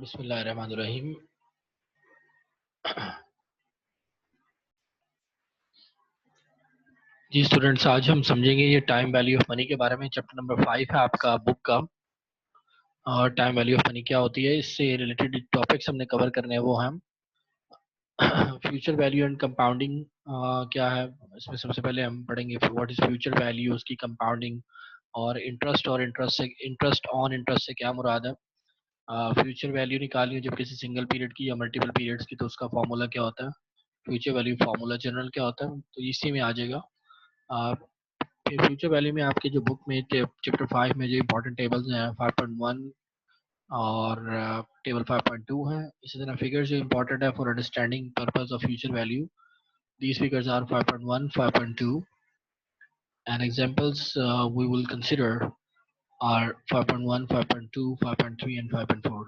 बिस्मिल्लाहिर्रहमानिर्रहीम। जी स्टूडेंट्स, आज हम समझेंगे ये टाइम वैल्यू ऑफ मनी के बारे में। चैप्टर नंबर 5 है आपका बुक का। और टाइम वैल्यू ऑफ मनी क्या होती है, इससे रिलेटेड टॉपिक्स हमने कवर करने हैं वो हम फ्यूचर वैल्यू एंड कंपाउंडिंग क्या है। इसमें सबसे पहले हम पढ़ेंगे व्हाट इज फ्यूचर वैल्यू, उसकी कंपाउंडिंग और इंटरेस्ट ऑन इंटरेस्ट से क्या मुराद है। फ्यूचर वैल्यू निकालनी है जब किसी सिंगल पीरियड की या मल्टीपल पीरियड्स की, तो उसका फॉर्मूला क्या होता है। फ्यूचर वैल्यू फॉर्मूला जनरल क्या होता है, तो इसी में आ जाएगा। फिर फ्यूचर वैल्यू में आपके जो बुक में चैप्टर 5 में जो इंपॉर्टेंट टेबल्स हैं 5.1 और टेबल 5.2 है। इसी तरह फिगर्स जो इंपॉर्टेंट है for understanding purpose of future value, these figures are 5.1, 5.2 and examples we will consider are 5.1, 5.2, 5.3 and 5.4।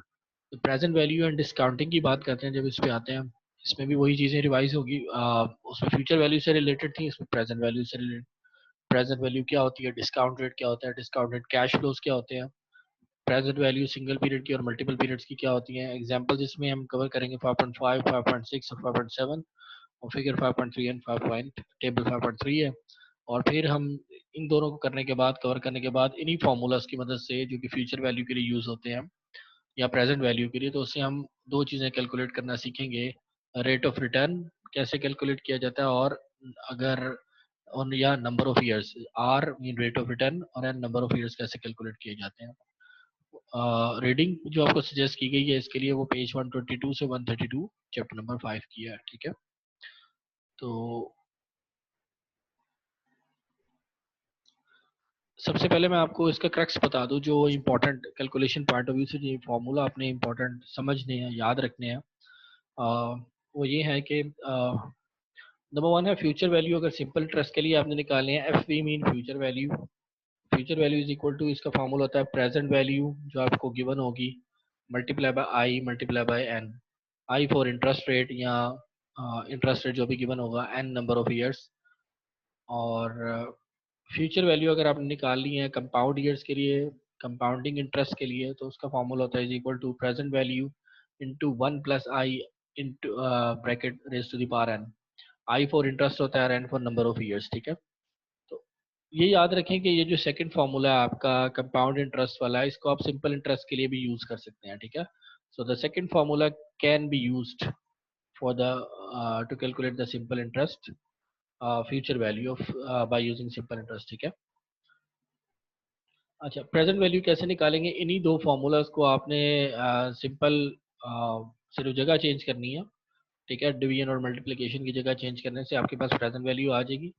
तो प्रेजेंट वैल्यू एंड डिस्काउंटिंग की बात करते हैं जब इस पे आते हैं। इसमें भी वही चीज़ें रिवाइज होगी। उसमें फ्यूचर वैल्यू से रिलेटेड थी, इसमें प्रेजेंट वैल्यू से रिलेटेड। प्रेजेंट वैल्यू क्या होती है, डिस्काउंट रेट क्या होता है, डिस्काउंट रेट कैश फ्लोज क्या होते हैं, प्रेजेंट वैल्यू सिंगल पीरियड की और मल्टीपल पीरियड्स की क्या होती हैं। एग्जांपल जिसमें हम कवर करेंगे 5.5, 5.6 और 5.7 और फिगर 5.3 एंड 5 टेबल 5.3 है। और फिर हम इन दोनों को करने के बाद कवर करने के बाद इन्हीं फार्मूलाज की मदद से जो कि फ्यूचर वैल्यू के लिए यूज होते हैं या प्रेजेंट वैल्यू के लिए, तो उससे हम दो चीज़ें कैलकुलेट करना सीखेंगे। रेट ऑफ रिटर्न कैसे कैलकुलेट किया जाता है, और अगर और या number of years, R mean rate of return और एन नंबर ऑफ ईयर्स कैसे कैलकुलेट किए जाते हैं। रीडिंग जो आपको सजेस्ट की गई है इसके लिए वो पेज 122 से 132 चैप्टर नंबर 5 की है। ठीक है, तो सबसे पहले मैं आपको इसका क्रक्स बता दूं, जो important calculation point of view से जो फॉर्मूला आपने इम्पोर्टेंट समझने हैं, याद रखने हैं, वो ये है कि नंबर वन है फ्यूचर वैल्यू। अगर सिंपल इंटरेस्ट के लिए आपने निकालने हैं, F V mean future value. Future value is equal to, इसका फॉर्मूला होता है प्रेजेंट वैल्यू जो आपको गिवन होगी multiply by I multiply by N. I for interest rate या इंटरेस्ट रेट जो भी गिवन होगा, एन नंबर ऑफ ईयर्स। और फ्यूचर वैल्यू अगर आपने निकालनी है कंपाउंड ईयर्स के लिए, कंपाउंडिंग इंटरेस्ट के लिए, तो उसका फॉर्मूला होता है is equal to present value into 1 + i into bracket raise to the power N. I for interest होता है, N for number of years. ठीक है, तो ये याद रखें कि ये जो सेकंड फॉर्मूला है आपका कंपाउंड इंटरेस्ट वाला है, इसको आप सिंपल इंटरेस्ट के लिए भी यूज कर सकते हैं। ठीक है, so the second formula can be used for the two calculate the simple interest future value of by using simple interest. ठीक है, अच्छा प्रेजेंट वैल्यू कैसे निकालेंगे, इन्हीं दो फार्मूलाज को आपने सिंपल सिर्फ जगह चेंज करनी है। ठीक है, डिवीजन और मल्टीप्लिकेशन की जगह चेंज करने से आपके पास प्रेजेंट वैल्यू आ जाएगी।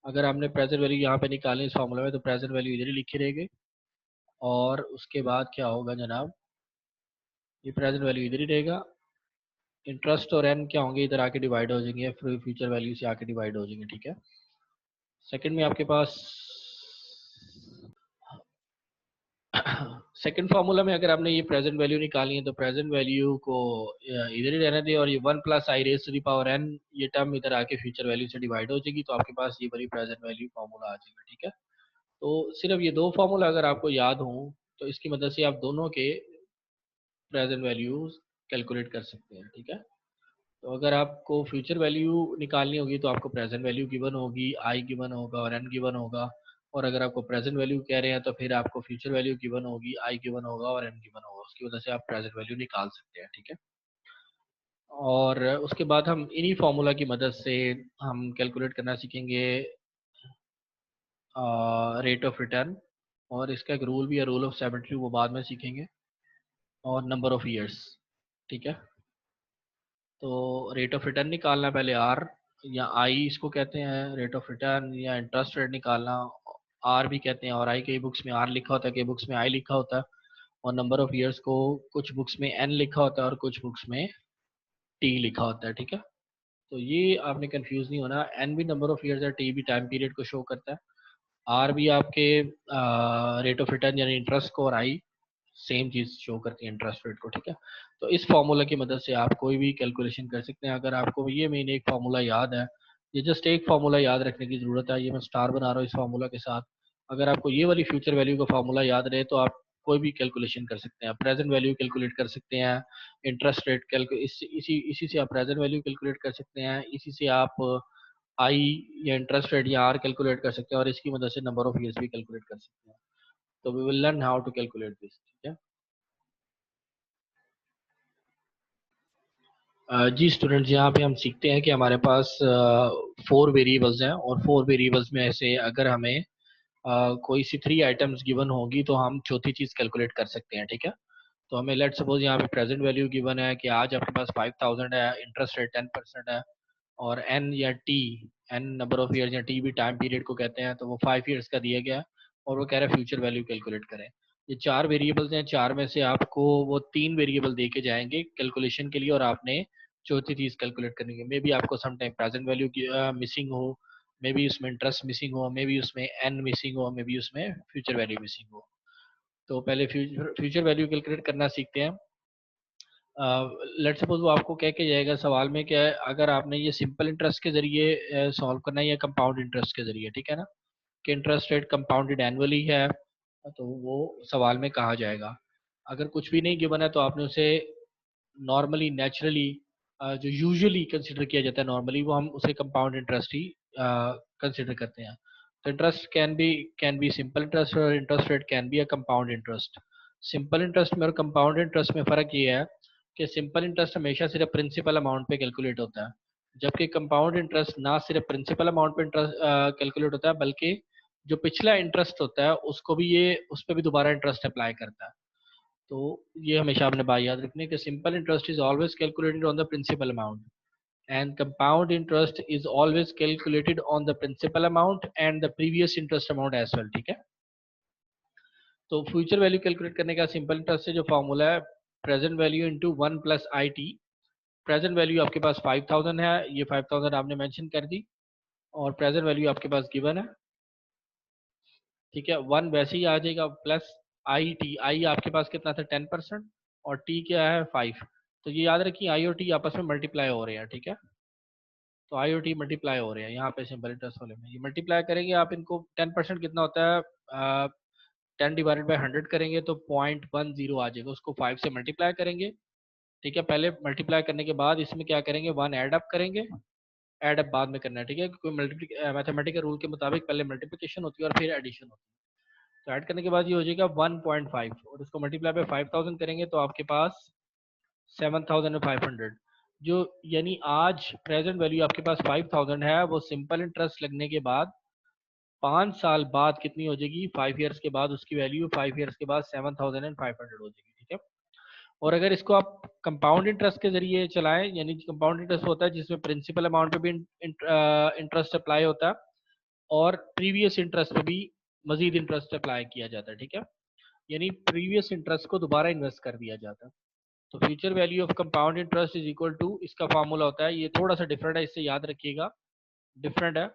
अगर आपने प्रेजेंट वैल्यू यहाँ पे निकालें इस फार्मूला में, तो प्रेजेंट वैल्यू इधर ही लिखी रहेगी। और उसके बाद क्या होगा जनाब, ये प्रेजेंट वैल्यू इधर ही रहेगा। इंटरेस्ट और एन क्या होंगे, इधर आके डिवाइड हो जाएंगे, फ्यूचर वैल्यू से आके डिवाइड हो जाएंगे। ठीक है, सेकंड में आपके पास सेकंड फार्मूला में अगर आपने ये प्रेजेंट वैल्यू निकालनी है, तो प्रेजेंट वैल्यू को इधर ही रहने दें, और ये 1 + i⁻n ये टर्म इधर आके फ्यूचर वैल्यू से डिवाइड हो जाएगी, तो आपके पास ये बड़ी प्रेजेंट वैल्यू फार्मूला आ जाएगा। ठीक है, तो सिर्फ ये दो फार्मूला अगर आपको याद हो, तो इसकी मदद से आप दोनों के प्रेजेंट वैल्यूज कैलकुलेट कर सकते हैं। ठीक है, तो अगर आपको फ्यूचर वैल्यू निकालनी होगी तो आपको प्रेजेंट वैल्यू गिवन होगी, आई गिवन होगा और एन गिवन होगा। और अगर आपको प्रेजेंट वैल्यू कह रहे हैं तो फिर आपको फ्यूचर वैल्यू गिवन होगी, आई गिवन होगा और एन गिवन होगा। उसकी वजह से आप प्रेजेंट वैल्यू निकाल सकते हैं। ठीक है, और उसके बाद हम इन्हीं फार्मूला की मदद से हम कैलकुलेट करना सीखेंगे रेट ऑफ रिटर्न। और इसका एक रूल भी है, रूल ऑफ 72, वो बाद में सीखेंगे। और नंबर ऑफ ईयर्स। ठीक है, तो रेट ऑफ रिटर्न निकालना पहले आर या आई इसको कहते हैं रेट ऑफ रिटर्न, या इंटरेस्ट रेट निकालना आर भी कहते हैं। और आई कई बुक्स में आर लिखा होता है, कई बुक्स में आई लिखा होता है। और नंबर ऑफ ईयर्स को कुछ बुक्स में एन लिखा होता है और कुछ बुक्स में टी लिखा होता है। ठीक है, तो ये आपने कंफ्यूज नहीं होना, एन भी नंबर ऑफ ईयर्स है, टी भी टाइम पीरियड को शो करता है। आर भी आपके रेट ऑफ रिटर्न यानी इंटरेस्ट को, और आई सेम चीज शो करती है इंटरेस्ट रेट को। ठीक है, तो इस फार्मूला की मदद से आप कोई भी कैलकुलेशन कर सकते हैं। अगर आपको ये मेन एक फार्मूला याद है, ये जस्ट एक फार्मूला याद रखने की जरूरत है, ये मैं स्टार बना रहा हूँ इस फार्मूला के साथ। अगर आपको ये वाली फ्यूचर वैल्यू का फार्मूला याद रहे तो आप कोई भी कैलकुलेशन कर सकते हैं, प्रेजेंट वैल्यू कैलकुलेट कर सकते हैं, इंटरेस्ट रेट इसी से आप प्रेजेंट वैल्यू कैलकुलेट कर सकते हैं, इसी से आप आई या इंटरेस्ट रेट या आर कैलकुलेट कर सकते हैं, और इसकी मदद से नंबर ऑफ ईयर्स भी कैलकुलेट कर सकते हैं। तो we will learn how to calculate this, ठीक है। जी स्टूडेंट्स, यहाँ पे हम सीखते हैं कि हमारे पास 4 वेरिएबल्स हैं, और 4 वेरिएबल्स में से अगर हमें कोई सी 3 आइटम्स गिवन होगी तो हम चौथी चीज कैलकुलेट कर सकते हैं, ठीक है। तो हमें लेट सपोज यहाँ पे प्रेजेंट वैल्यू गिवन है कि आज आपके पास 5000 है, इंटरेस्ट रेट 10% है, और एन या T, N number of years या टी भी टाइम पीरियड को कहते हैं, तो वो 5 ईयर्स का दिया गया है, और वो कह रहा है फ्यूचर वैल्यू कैलकुलेट करें। ये 4 वेरिएबल्स हैं, 4 में से आपको वो 3 वेरिएबल दे के जाएंगे कैलकुलेशन के लिए, और आपने चौथी चीज कैलकुलेट करनी है। मे बी आपको some time present value missing हो, मे बी उसमें इंटरेस्ट मिसिंग हो, मे बी उसमें एन मिसिंग हो, मे बी उसमें फ्यूचर वैल्यू मिसिंग हो। तो पहले फ्यूचर वैल्यू कैलकुलेट करना सीखते हैं। लेट सपोज वो आपको कह के जाएगा सवाल में क्या है, अगर आपने ये सिंपल इंटरेस्ट के जरिए सॉल्व करना है या कंपाउंड इंटरेस्ट के जरिए, ठीक है ना, कि इंटरेस्ट रेट कंपाउंडेड एनुअली है, तो वो सवाल में कहा जाएगा। अगर कुछ भी नहीं गिवन है तो आपने उसे नॉर्मली नेचुरली जो यूजुअली कंसिडर किया जाता है नॉर्मली, वो हम उसे कंपाउंड इंटरेस्ट ही कंसिडर करते हैं। तो interest can be simple interest, और interest rate can be a compound interest. Simple interest में और कंपाउंड इंटरेस्ट में फ़र्क ये है कि सिंपल इंटरेस्ट हमेशा सिर्फ प्रिंसिपल अमाउंट पे कैलकुलेट होता है, जबकि कंपाउंड इंटरेस्ट ना सिर्फ प्रिंसिपल अमाउंट पे इंटरेस्ट कैलकुलेट होता है, बल्कि जो पिछला इंटरेस्ट होता है उसको भी ये उस पर भी दोबारा इंटरेस्ट अप्लाई करता है। तो ये हमेशा आपने बात याद रखनी है कि simple interest is always calculated on the principal amount, and compound interest is always calculated on the principal amount and the previous interest amount as well, ठीक है। तो फ्यूचर वैल्यू कैलकुलेट करने का सिंपल इंटरेस्ट से जो formula है, present value into 1 + IT। Present value आपके पास 5000 है, ये 5000 आपने मेंशन कर दी, और प्रेजेंट वैल्यू आपके पास गिवन है, ठीक है। 1 वैसे ही आ जाएगा, प्लस IT, आई आपके पास कितना था 10%, और टी क्या है 5। तो ये याद रखिए आई और टी आपस में मल्टीप्लाई हो रहे हैं, ठीक है। तो आई और टी मल्टीप्लाई हो रहे हैं यहाँ पे सिंपल इंटरेस्ट वाले में, ये मल्टीप्लाई करेंगे आप इनको। 10% कितना होता है, 10/100 करेंगे तो 0.10 आ जाएगा, उसको 5 से मल्टीप्लाई करेंगे, ठीक है। पहले मल्टीप्लाई करने के बाद इसमें क्या करेंगे, 1 ऐड अप करेंगे, ऐड अप बाद में करना है, ठीक है, क्योंकि मैथमेटिकल रूल के मुताबिक पहले मल्टीप्लिकेशन होती है और फिर एडिशन होती है। तो ऐड करने के बाद ये हो जाएगा 1.5, और इसको मल्टीप्लाई पे 5000 करेंगे तो आपके पास 7500। जो यानी आज प्रेजेंट वैल्यू आपके पास 5000 है, वो सिंपल इंटरेस्ट लगने के बाद 5 साल बाद कितनी हो जाएगी, 5 ईयर्स के बाद उसकी वैल्यू 5 ईयर्स के बाद 7500 हो जाएगी, ठीक है। और अगर इसको आप कंपाउंड इंटरेस्ट के जरिए चलाएं, यानी कंपाउंड इंटरेस्ट होता है जिसमें प्रिंसिपल अमाउंट पे भी इंटरेस्ट अप्लाई होता है, और प्रीवियस इंटरेस्ट पे भी मजीद इंटरेस्ट अप्लाई किया जाता है, ठीक है। यानी प्रीवियस इंटरेस्ट को दोबारा इन्वेस्ट कर दिया जाता है। तो future value of compound interest is equal to, इसका फार्मूला होता है, ये थोड़ा सा डिफरेंट है, इससे याद रखिएगा, डिफरेंट है।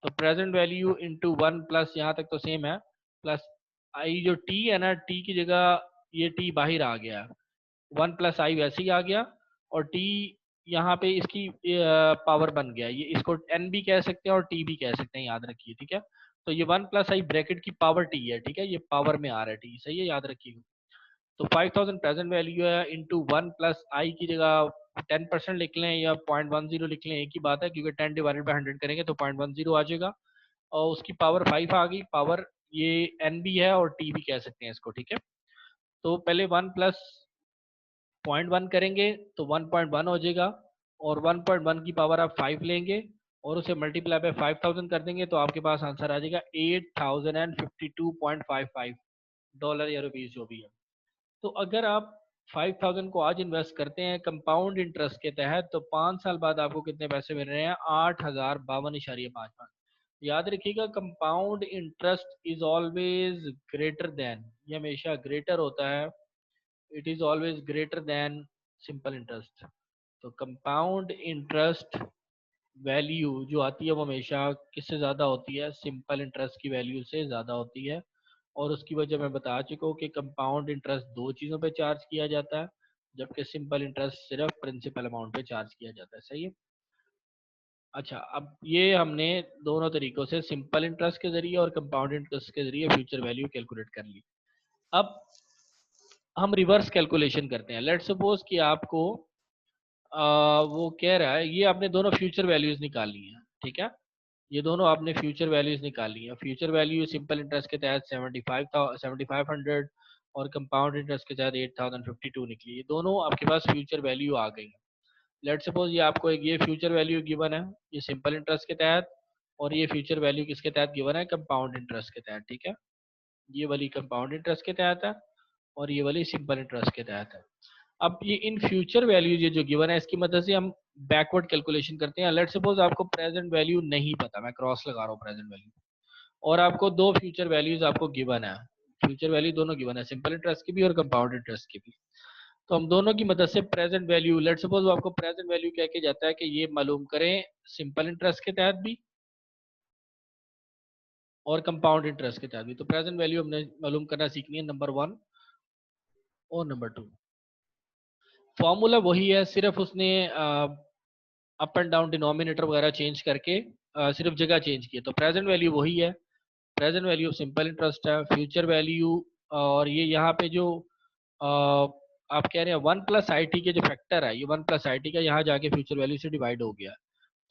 तो प्रेजेंट वैल्यू इंटू 1 प्लस, यहाँ तक तो सेम है, प्लस आई जो टी है ना, टी की जगह ये टी बाहर आ गया, 1 + I वैसे ही आ गया, और टी यहाँ पे इसकी पावर बन गया, ये इसको एन भी कह सकते हैं और टी भी कह सकते हैं, याद रखिए, ठीक है। तो ये 1 + I ब्रैकेट की पावर टी है, ठीक है, ये पावर में आ रहा है टी, सही है, याद रखिएगा। तो 5000 प्रेजेंट वैल्यू है, इंटू 1 + I की जगह 10% लिख लें या 0.10 लिख लें, एक ही बात है, क्योंकि 10/100 करेंगे तो 0.10 आ जाएगा, और उसकी पावर 5 आ गई, पावर ये एन भी है और टी भी कह सकते हैं इसको, ठीक है। तो पहले 1 + 0.1 करेंगे तो 1.1 हो जाएगा, और 1.1 की पावर आप 5 लेंगे और उसे मल्टीप्लाई पे 5000 कर देंगे, तो आपके पास आंसर आ जाएगा 8052.55 डॉलर या रुपीज जो भी है। तो अगर आप 5000 को आज इन्वेस्ट करते हैं कंपाउंड इंटरेस्ट के तहत, तो 5 साल बाद आपको कितने पैसे मिल रहे हैं, 8052.55। याद रखिएगा, compound interest is always greater than, ये हमेशा ग्रेटर होता है, it is always greater than simple interest. तो कंपाउंड इंटरेस्ट वैल्यू जो आती है वो हमेशा किससे ज़्यादा होती है, सिंपल इंटरेस्ट की वैल्यू से ज़्यादा होती है। और उसकी वजह मैं बता चुका हूँ कि कंपाउंड इंटरेस्ट दो चीज़ों पे चार्ज किया जाता है, जबकि सिंपल इंटरेस्ट सिर्फ प्रिंसिपल अमाउंट पे चार्ज किया जाता है, सही है। अच्छा, अब ये हमने दोनों तरीकों से सिंपल इंटरेस्ट के जरिए और कंपाउंड इंटरेस्ट के जरिए फ्यूचर वैल्यू कैलकुलेट कर ली। अब हम रिवर्स कैलकुलेशन करते हैं। लेट्स सपोज कि आपको वो कह रहा है, ये आपने दोनों फ्यूचर वैल्यूज निकाली हैं, ठीक है। ये दोनों आपने फ्यूचर वैल्यूज निकाली हैं। फ्यूचर वैल्यू सिंपल इंटरेस्ट के तहत 7500 और कंपाउंड इंटरेस्ट के तहत 8052 निकली। ये दोनों आपके पास फ्यूचर वैल्यू आ गई हैं। लेट सपोज ये आपको एक ये फ्यूचर वैल्यू गिवन है, ये सिंपल इंटरेस्ट के तहत, और ये फ्यूचर वैल्यू किसके तहत गिवन है, कंपाउंड इंटरेस्ट के तहत, ठीक है। ये वाली कंपाउंड इंटरेस्ट के तहत है और ये वाली सिंपल इंटरेस्ट के तहत है। अब ये इन फ्यूचर वैल्यूज ये जो गिवन है, इसकी मदद से हम बैकवर्ड कैलकुलेशन करते हैं। लेट सपोज आपको प्रेजेंट वैल्यू नहीं पता, मैं क्रॉस लगा रहा हूँ प्रेजेंट वैल्यू, और आपको दो फ्यूचर वैल्यूज आपको गिवन है, फ्यूचर वैल्यू दोनों गिवन है, सिंपल इंटरेस्ट की भी और कंपाउंड इंटरेस्ट की भी। तो हम दोनों की मदद से प्रेजेंट वैल्यू, लेट सपोज आपको प्रेजेंट वैल्यू कह के जाता है कि ये मालूम करें सिंपल इंटरेस्ट के तहत भी और कंपाउंड इंटरेस्ट के तहत भी। तो प्रेजेंट वैल्यू हमने मालूम करना सीखनी है, नंबर 1 और नंबर 2। फॉर्मूला वही है, सिर्फ उसने अप एंड डाउन डिनोमिनेटर वगैरह चेंज करके सिर्फ जगह चेंज की है। तो प्रेजेंट वैल्यू वही है, प्रेजेंट वैल्यू सिंपल इंटरेस्ट है। फ्यूचर वैल्यू, और ये यहाँ पे जो आप कह रहे हैं 1+IT के जो फैक्टर है, ये 1+IT का यहाँ जाके फ्यूचर वैल्यू से डिवाइड हो गया।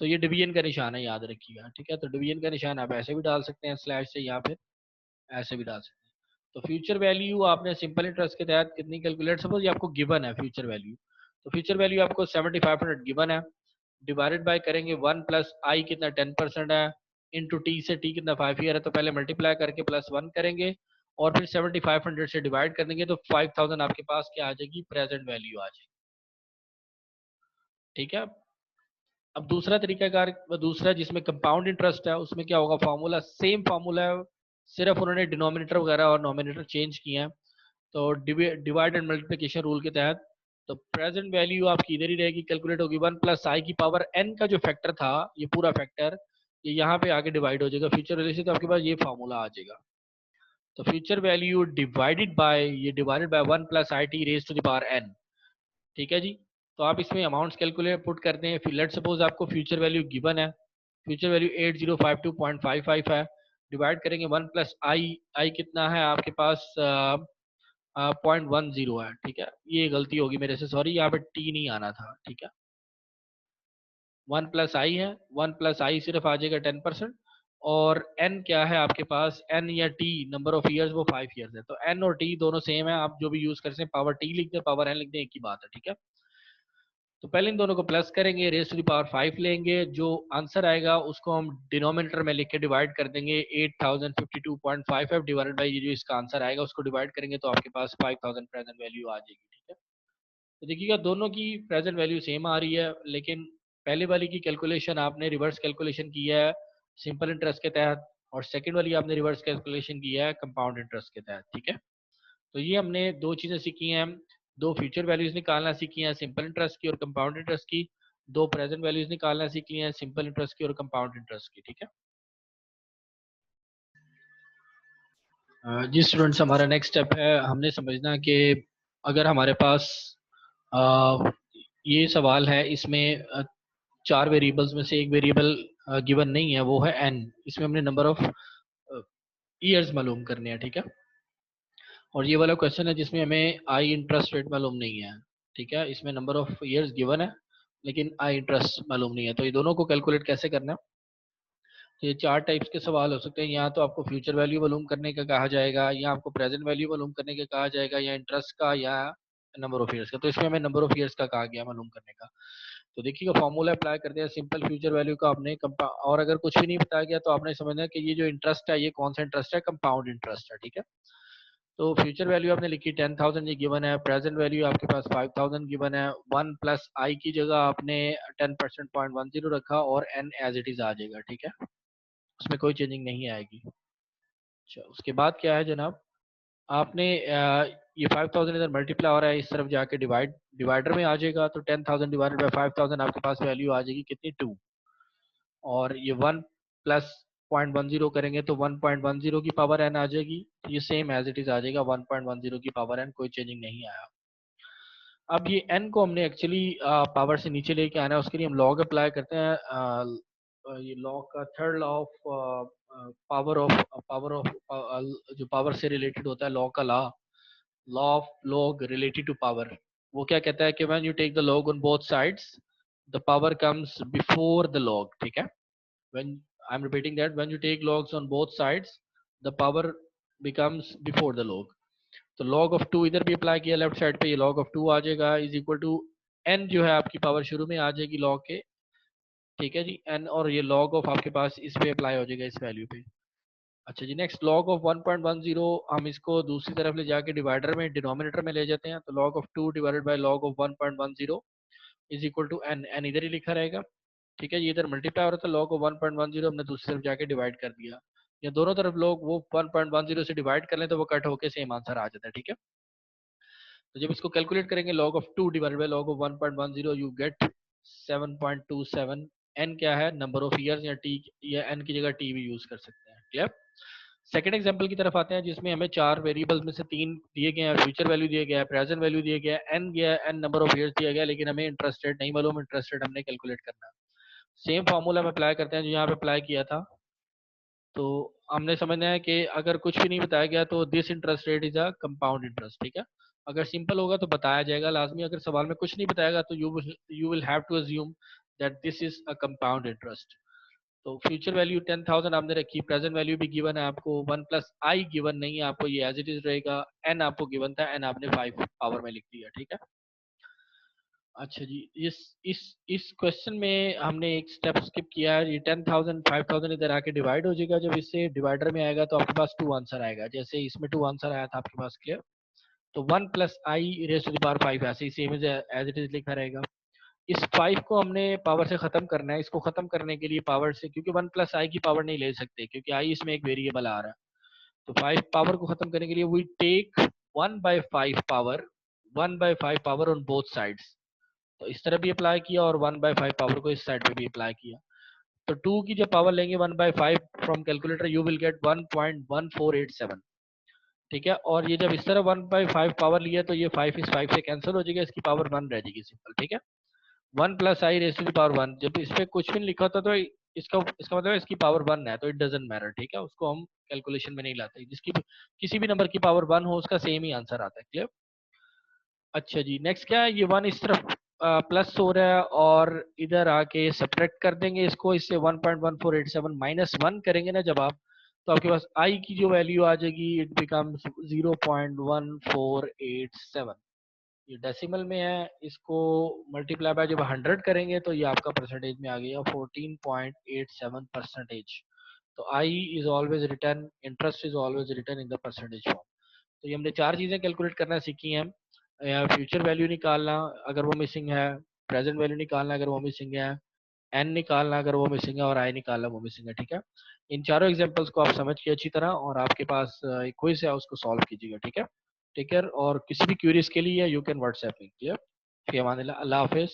तो ये डिवीजन का निशान है, याद रखिएगा, ठीक है। तो डिवीजन का निशान आप ऐसे भी डाल सकते हैं स्लैश से, या फिर ऐसे भी डाल सकते हैं। तो फ्यूचर वैल्यू आपने सिंपल इंटरेस्ट के तहत कितनी कैलकुलेट, सपोज ये आपको गिवन है फ्यूचर वैल्यू, तो फ्यूचर वैल्यू आपको 7500 गिवन है, डिवाइडेड बाय करेंगे 1+I कितना 10% है, इंटू टी से, टी कितना 5 ईयर है, तो पहले मल्टीप्लाई करके +1 करेंगे और फिर 7500 से डिवाइड कर देंगे, तो 5000 आपके पास क्या आ जाएगी, प्रेजेंट वैल्यू आ जाएगी, ठीक है। अब दूसरा तरीकाकार, दूसरा जिसमें कंपाउंड इंटरेस्ट है, उसमें क्या होगा, फार्मूला सेम फार्मूला है, सिर्फ उन्होंने डिनोमिनेटर वगैरह और नोमिनेटर चेंज किए हैं। तो डिवाइड एंड मल्टीप्लिकेशन रूल के तहत, तो प्रेजेंट वैल्यू आपकी इधर ही रहेगी, कैलकुलेट होगी 1+I की पावर n का जो फैक्टर था, ये पूरा फैक्टर ये यहाँ पे आके डिवाइड हो जाएगा फ्यूचर वैल्यू से, तो आपके पास ये फार्मूला आ जाएगा। तो फ्यूचर वैल्यू डिवाइडेड बाय, ये divided by 1+IT raise to the power n, ठीक है जी। तो आप इसमें अमाउंट्स कैलकुलेट पुट करते हैं। फिर लेट सपोज आपको फ्यूचर वैल्यू गिवन है, फ्यूचर वैल्यू 8052.55 है, डिवाइड करेंगे 1+I, आई कितना है आपके पास 0.10 है, ठीक है। ये गलती होगी मेरे से, सॉरी, यहाँ पे टी नहीं आना था, ठीक है। 1+I है, 1+I सिर्फ आ जाएगा 10%, और n क्या है आपके पास, n या t नंबर ऑफ ईयर्स, वो 5 ईयर्स है। तो n और t दोनों सेम है, आप जो भी यूज करते हैं, पावर t लिख दें, पावर n लिख दें, एक ही बात है, ठीक है। तो पहले इन दोनों को प्लस करेंगे, रेज टू द पावर 5 लेंगे, जो आंसर आएगा उसको हम डिनोमिनेटर में लिख के डिवाइड कर देंगे, 8052.55 डिवाइडेड बाई जो इसका आंसर आएगा उसको डिवाइड करेंगे, तो आपके पास 5000 प्रेजेंट वैल्यू आ जाएगी, ठीक है। तो देखिएगा दोनों की प्रेजेंट वैल्यू सेम आ रही है, लेकिन पहले वाली की कैलकुलेशन आपने रिवर्स कैलकुलेशन की है सिंपल इंटरेस्ट के तहत, और सेकंड वाली आपने रिवर्स कैलकुलेशन की है कंपाउंड इंटरेस्ट के तहत, ठीक है। तो ये हमने दो चीजें सीखी हैं, दो फ्यूचर वैल्यूज निकालना सीखी हैं सिंपल इंटरेस्ट की और कंपाउंड इंटरेस्ट की, दो प्रेजेंट वैल्यूज निकालना सीखी हैं सिंपल इंटरेस्ट की और कंपाउंड इंटरेस्ट की, ठीक है। जी स्टूडेंट्स, हमारा नेक्स्ट स्टेप है, हमने समझना कि अगर हमारे पास अ, ये सवाल है, इसमें चार वेरिएबल्स में से एक वेरिएबल गिवन नहीं है, वो है n, इसमें हमने नंबर ऑफ ईयर्स मालूम करने हैं, ठीक है। और ये वाला क्वेश्चन है जिसमें हमें आई इंटरेस्ट रेट मालूम नहीं है, ठीक है। इसमें नंबर ऑफ ईयर्स गिवन है लेकिन आई इंटरेस्ट मालूम नहीं है। तो ये दोनों को कैलकुलेट कैसे करना है, तो ये चार टाइप्स के सवाल हो सकते हैं। यहाँ तो आपको फ्यूचर वैल्यू मालूम करने का कहा जाएगा, या आपको प्रेजेंट वैल्यू मालूम करने का कहा जाएगा, या इंटरेस्ट का, या नंबर ऑफ ईयर्स का। तो इसमें हमें नंबर ऑफ ईयर्स का कहा गया मालूम करने का। तो देखिएगा फॉर्मूला अप्लाई करते हैं, सिंपल फ्यूचर वैल्यू का आपने और अगर कुछ भी नहीं बताया गया तो आपने समझना है कि ये जो इंटरेस्ट है ये कौन सा इंटरेस्ट है, कंपाउंड इंटरेस्ट है, ठीक है। तो फ्यूचर वैल्यू आपने लिखी 10,000 ये गिवन है, प्रेजेंट वैल्यू आपके पास 5,000 गिवन है, 1+I की जगह आपने 10% 0.10 रखा और n एज इट इज आ जाएगा, ठीक है। उसमें कोई चेंजिंग नहीं आएगी। अच्छा, उसके बाद क्या है जनाब, आपने ये 5000 इधर मल्टीप्लाई हो रहा है, इस तरफ जाके डिवाइडर में आ जाएगा, तो 10,000 डिवाइडेड बाई 5000 आपके पास वैल्यू आ जाएगी कितनी, 2। और ये 1+0.10 करेंगे तो 1.10 की पावर n आ जाएगी, तो ये सेम एज इट इज आ जाएगा 1.10 की पावर n, कोई चेंजिंग नहीं आया। अब ये n को हमने एक्चुअली पावर से नीचे लेके आना है, उसके लिए हम लॉग अप्लाई करते हैं। ये लॉग का third law of power of जो पावर से रिलेटेड होता है, लॉ का law, law of log related to power, वो क्या कहता है कि when you take the log on both sides the power comes before the log, ठीक है। When I am repeating that, when you take logs on both sides the power becomes before the log। तो log of 2 इधर भी apply किया left side पे, ये log of 2 आ जाएगा is equal to n, जो है आपकी पावर शुरू में आ जाएगी log के, ठीक है जी n, और ये log ऑफ आपके पास इस पे अप्लाई हो जाएगा इस वैल्यू पे। अच्छा जी, नेक्स्ट log ऑफ 1.10 हम इसको दूसरी तरफ ले जाके डिवाइडर में डिनोमिनेटर में ले जाते हैं, तो log of 2 divided by log of 1.10 is equal to n, n इधर ही लिखा रहेगा, ठीक है। ये इधर मल्टीप्लाई हो रहा था, log ऑफ 1.10 हमने दूसरी तरफ जाके डिवाइड कर दिया, या दोनों तरफ लोग वो 1.10 से डिवाइड कर लें तो वो कट होके सेम आंसर आ जाता है, ठीक है। तो जब इसको कैलकुलेट करेंगे log of 2 divided by log of 1.10 you get 7.27। n क्या है, नंबर ऑफ ईयर्स, या t, या n की जगह t भी यूज कर सकते हैं, क्लियर। सेकंड एग्जांपल की तरफ आते हैं, जिसमें हमें चार वेरिएबल्स में से तीन दिए गए हैं, फ्यूचर वैल्यू दिया गया है, प्रेजेंट वैल्यू दिया गया है, एन गया है, एन नंबर ऑफ ईयर्स दिया गया है, लेकिन हमें इंटरेस्ट रेट नहीं मालूम, इंटरेस्ट रेट हमने कैलकुलेट करना है। सेम फार्मूला में अप्लाई करते हैं जो यहाँ पे अप्लाई किया था। तो हमने समझना है कि अगर कुछ भी नहीं बताया गया तो this interest rate is a compound interest, ठीक है। अगर सिंपल होगा तो बताया जाएगा लाजमी, अगर सवाल में कुछ नहीं बताएगा तो you will have to assume that this is a compound interest. तो फ्यूचर वैल्यू 10,000 आपने रखी, प्रेजेंट वैल्यू भी गिवन है आपको, 1+i गिवन नहीं है आपको, ये एज इट इज रहेगा, n आपको गिवन था, n आपने 5 पावर में लिख दिया, ठीक है। अच्छा जी, इस क्वेश्चन में हमने एक स्टेप स्किप किया है, ये 10,000 5,000 इधर आके डिवाइड हो जाएगा, जब इससे डिवाइडर में आएगा तो आपके पास 2 आंसर आएगा, जैसे इसमें 2 आंसर आया था आपके पास, क्लियर। तो 1+i raise to the power 5 ऐसे ही सेम एज इट इज लिखा रहेगा। इस 5 को हमने पावर से खत्म करना है, इसको खत्म करने के लिए पावर से, क्योंकि 1+i की पावर नहीं ले सकते क्योंकि i इसमें एक वेरिएबल आ रहा है, तो 5 पावर को खत्म करने के लिए we take 1/5 power, 1/5 power on both sides. तो इस तरह भी अप्लाई किया और 1/5 पावर को इस साइड पे भी अप्लाई किया। तो 2 की जब पावर लेंगे 1/5 from calculator you will get 1.1487, ठीक है। और ये जब इस तरह 1/5 पावर लिया तो ये 5 इस 5 से कैंसिल हो जाएगा, इसकी पावर 1 रह जाएगी सिंपल, ठीक है। 1+i raise to the power 1, जब इस पे कुछ भी नहीं लिखा होता तो इसका इसका मतलब है इसकी पावर 1 है, तो इट डजंट मैटर, ठीक है, उसको हम कैलकुलेशन में नहीं लाते, जिसकी किसी भी नंबर की पावर 1 हो उसका सेम ही आंसर आता है, क्लियर। अच्छा जी, नेक्स्ट क्या है, ये 1 इस तरफ प्लस हो रहा है और इधर आके सब्ट्रैक्ट कर देंगे इसको, इससे 1.1487 -1 करेंगे ना जब आप, तो आपके पास i की जो वैल्यू आ जाएगी इट बिकम्स 0.1487। ये डेसिमल में है, इसको मल्टीप्लाई बाय जब 100 करेंगे तो ये आपका परसेंटेज में आ गया 14.87%। तो i is always return, interest is always return in the percentage form. तो ये हमने चार चीजें कैलकुलेट करना सीखी हैं, फ्यूचर वैल्यू निकालना अगर वो मिसिंग है, प्रेजेंट वैल्यू निकालना अगर वो मिसिंग है, एन निकालना अगर वो मिसिंग है, और आई निकालना वो मिसिंग है, ठीक है। इन चारों एग्जांपल्स को आप समझ के अच्छी तरह, और आपके पास एक क्विज है उसको सॉल्व कीजिएगा, ठीक है। टेक केयर, और किसी भी क्यूरीज के लिए you can WhatsApp me, clear. Fee Aman Allah, Allah Hafiz.